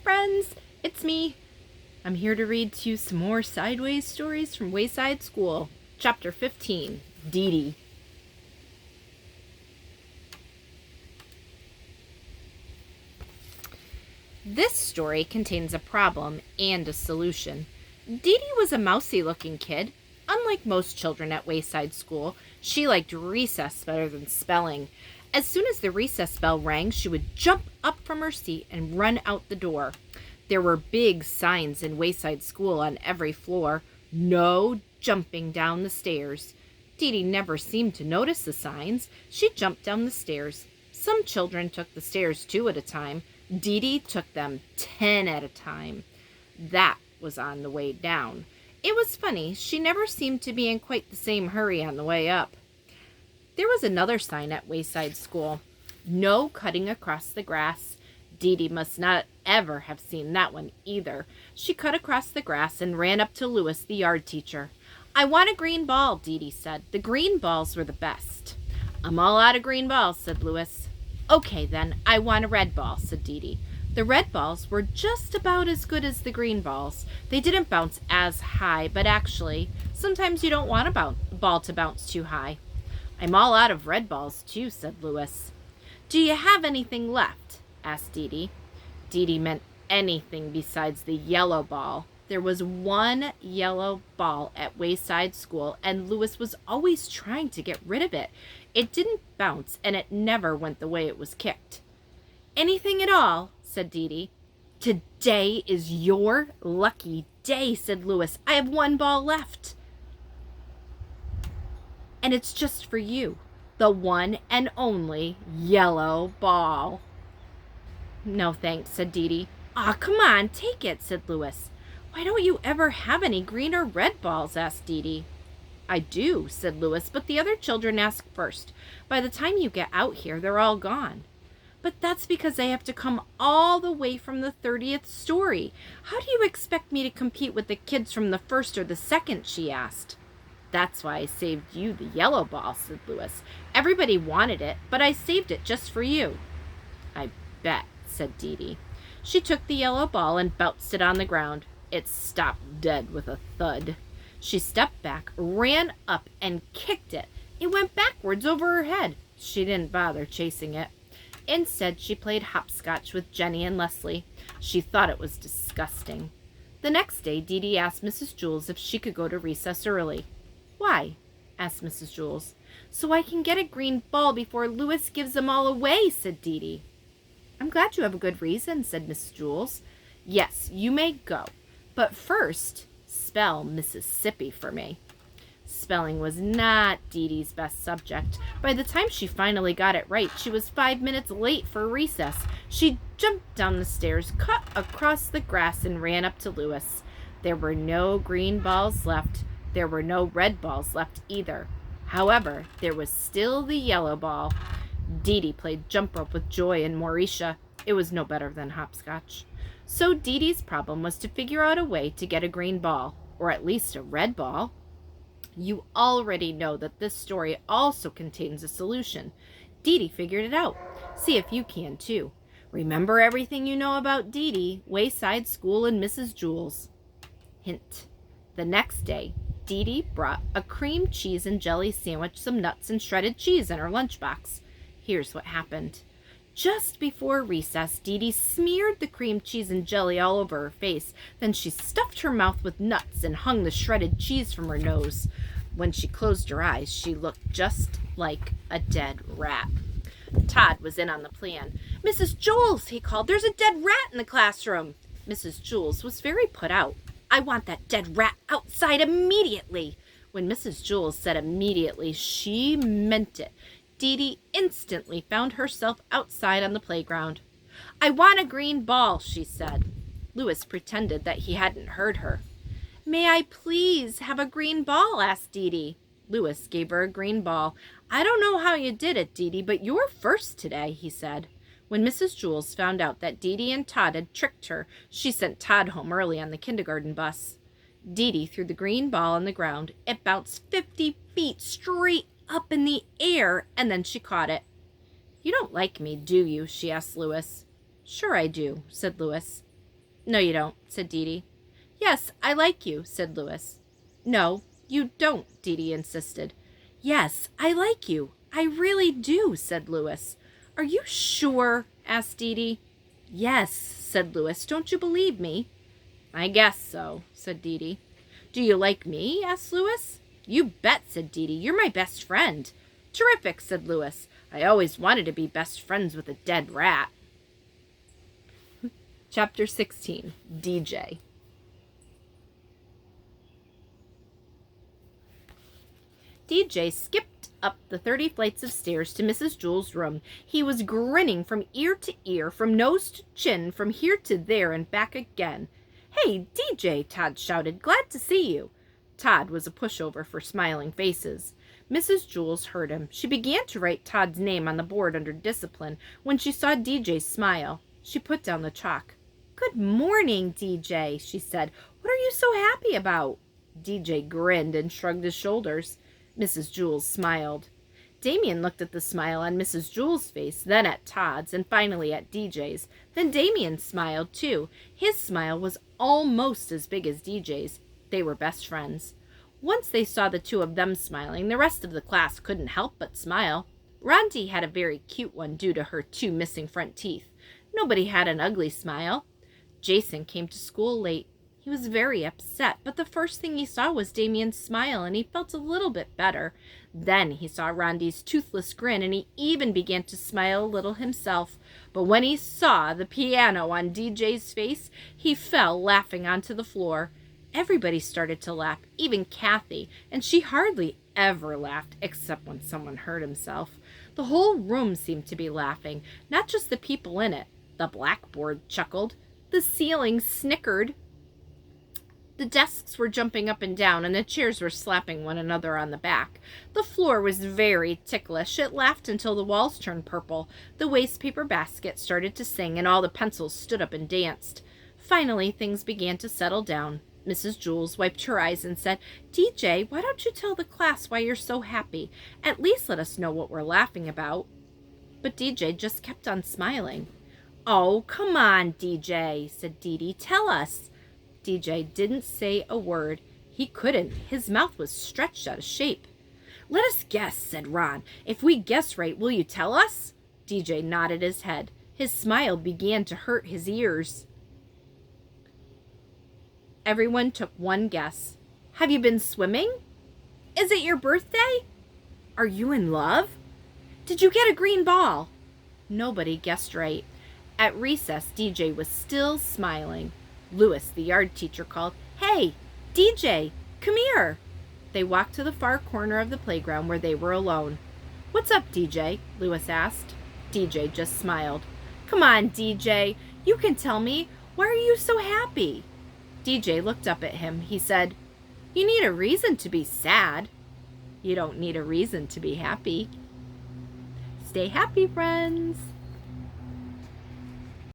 friends, it's me. I'm here to read to you some more sideways stories from Wayside School. Chapter 15, Dee Dee. This story contains a problem and a solution. Dee Dee was a mousy-looking kid. Unlike most children at Wayside School, she liked recess better than spelling. As soon as the recess bell rang, she would jump up from her seat and run out the door. There were big signs in Wayside School on every floor. No jumping down the stairs. Dee Dee never seemed to notice the signs. She jumped down the stairs. Some children took the stairs 2 at a time. Dee Dee took them 10 at a time. That was on the way down. It was funny, she never seemed to be in quite the same hurry on the way up. There was another sign at Wayside School. No cutting across the grass. Dee Dee must not ever have seen that one either. She cut across the grass and ran up to Louis, the yard teacher. "I want a green ball," Dee Dee said. "The green balls were the best." "I'm all out of green balls," said Louis. "Okay, then, I want a red ball," said Dee Dee. The red balls were just about as good as the green balls. They didn't bounce as high, but actually, sometimes you don't want a ball to bounce too high. "I'm all out of red balls, too," said Louis. "Do you have anything left?" asked Dee Dee. Dee Dee meant anything besides the yellow ball. There was one yellow ball at Wayside School, and Louis was always trying to get rid of it. It didn't bounce, and it never went the way it was kicked. "Anything at all?" said Dee Dee. "Today is your lucky day," said Louis. "I have one ball left. And it's just for you. The one and only yellow ball." "No thanks," said Dee Dee. "Aw, come on, take it," said Louis. "Why don't you ever have any green or red balls?" asked Dee Dee. "I do," said Louis, "but the other children ask first. By the time you get out here, they're all gone." "But that's because they have to come all the way from the 30th story. How do you expect me to compete with the kids from the 1st or the 2nd?" she asked. "That's why I saved you the yellow ball," said Louis. "Everybody wanted it, but I saved it just for you." "I bet," said Dee Dee. She took the yellow ball and bounced it on the ground. It stopped dead with a thud. She stepped back, ran up, and kicked it. It went backwards over her head. She didn't bother chasing it. Instead, she played hopscotch with Jenny and Leslie. She thought it was disgusting. The next day, Dee Dee asked Mrs. Jules if she could go to recess early. "Why?" asked Mrs. Jules. "So I can get a green ball before Louis gives them all away," said Dee Dee. "I'm glad you have a good reason," said Mrs. Jules. "Yes, you may go. But first, spell Mississippi for me." Spelling was not Dee Dee's best subject. By the time she finally got it right, she was 5 minutes late for recess. She jumped down the stairs, cut across the grass, and ran up to Louis. There were no green balls left. There were no red balls left either. However, there was still the yellow ball. Dee Dee played jump rope with Joy and Mauricia. It was no better than hopscotch. So Dee Dee's problem was to figure out a way to get a green ball, or at least a red ball. You already know that this story also contains a solution. Dee Dee figured it out. See if you can too. Remember everything you know about Dee Dee, Wayside School, and Mrs. Jules. Hint. The next day, Dee Dee brought a cream cheese and jelly sandwich, some nuts, and shredded cheese in her lunchbox. Here's what happened. Just before recess, Dee Dee smeared the cream cheese and jelly all over her face. Then she stuffed her mouth with nuts and hung the shredded cheese from her nose. When she closed her eyes, she looked just like a dead rat. Todd was in on the plan. "Mrs. Jules," he called, "there's a dead rat in the classroom." Mrs. Jules was very put out. "I want that dead rat outside immediately." When Mrs. Jules said immediately, she meant it. Dee Dee instantly found herself outside on the playground. "I want a green ball," she said. Louis pretended that he hadn't heard her. "May I please have a green ball?" asked Dee Dee. Louis gave her a green ball. "I don't know how you did it, Dee Dee, but you're first today," he said. When Mrs. Jules found out that Dee Dee and Todd had tricked her, she sent Todd home early on the kindergarten bus. Dee Dee threw the green ball on the ground. It bounced 50 feet straight up in the air, and then she caught it. "You don't like me, do you?" she asked Louis. "Sure I do," said Louis. No, you don't, said Dee Dee. Yes, I like you, said Louis. No, you don't, Dee Dee insisted. Yes, I like you. I really do, said Louis. Are you sure? Asked Dee Dee. Yes, said Louis. Don't you believe me? I guess so, said Dee Dee. Do you like me? Asked Louis. You bet, said Dee Dee. You're my best friend. Terrific, said Louis. I always wanted to be best friends with a dead rat. Chapter 16, DJ. DJ skipped up the 30 flights of stairs to Mrs. Jewls' room. He was grinning from ear to ear, from nose to chin, from here to there and back again. Hey, DJ, Todd shouted. Glad to see you. Todd was a pushover for smiling faces. Mrs. Jewls heard him. She began to write Todd's name on the board under discipline when she saw DJ smile. She put down the chalk. Good morning, DJ, she said. What are you so happy about? DJ grinned and shrugged his shoulders. Mrs. Jewls smiled. Damien looked at the smile on Mrs. Jewls' face, then at Todd's, and finally at DJ's. Then Damien smiled, too. His smile was almost as big as DJ's. They were best friends. Once they saw the two of them smiling, the rest of the class couldn't help but smile. Ronti had a very cute one due to her 2 missing front teeth. Nobody had an ugly smile. Jason came to school late. He was very upset, but the first thing he saw was Damien's smile, and he felt a little bit better. Then he saw Rondi's toothless grin, and he even began to smile a little himself. But when he saw the piano on DJ's face, he fell laughing onto the floor. Everybody started to laugh, even Kathy, and she hardly ever laughed, except when someone hurt himself. The whole room seemed to be laughing, not just the people in it. The blackboard chuckled. The ceiling snickered. The desks were jumping up and down, and the chairs were slapping one another on the back. The floor was very ticklish. It laughed until the walls turned purple. The wastepaper basket started to sing, and all the pencils stood up and danced. Finally, things began to settle down. Mrs. Jewls wiped her eyes and said, DJ, why don't you tell the class why you're so happy? At least let us know what we're laughing about. But DJ just kept on smiling. Oh, come on, DJ, said Dee Dee. Tell us. DJ didn't say a word. He couldn't. His mouth was stretched out of shape. Let us guess, said Ron. If we guess right, will you tell us? DJ nodded his head. His smile began to hurt his ears. Everyone took one guess. Have you been swimming? Is it your birthday? Are you in love? Did you get a green ball? Nobody guessed right. At recess, DJ was still smiling. Louis, the yard teacher, called, Hey, DJ, come here. They walked to the far corner of the playground where they were alone. What's up, DJ? Louis asked. DJ just smiled. Come on, DJ, you can tell me. Why are you so happy? DJ looked up at him. He said, You need a reason to be sad. You don't need a reason to be happy. Stay happy, friends.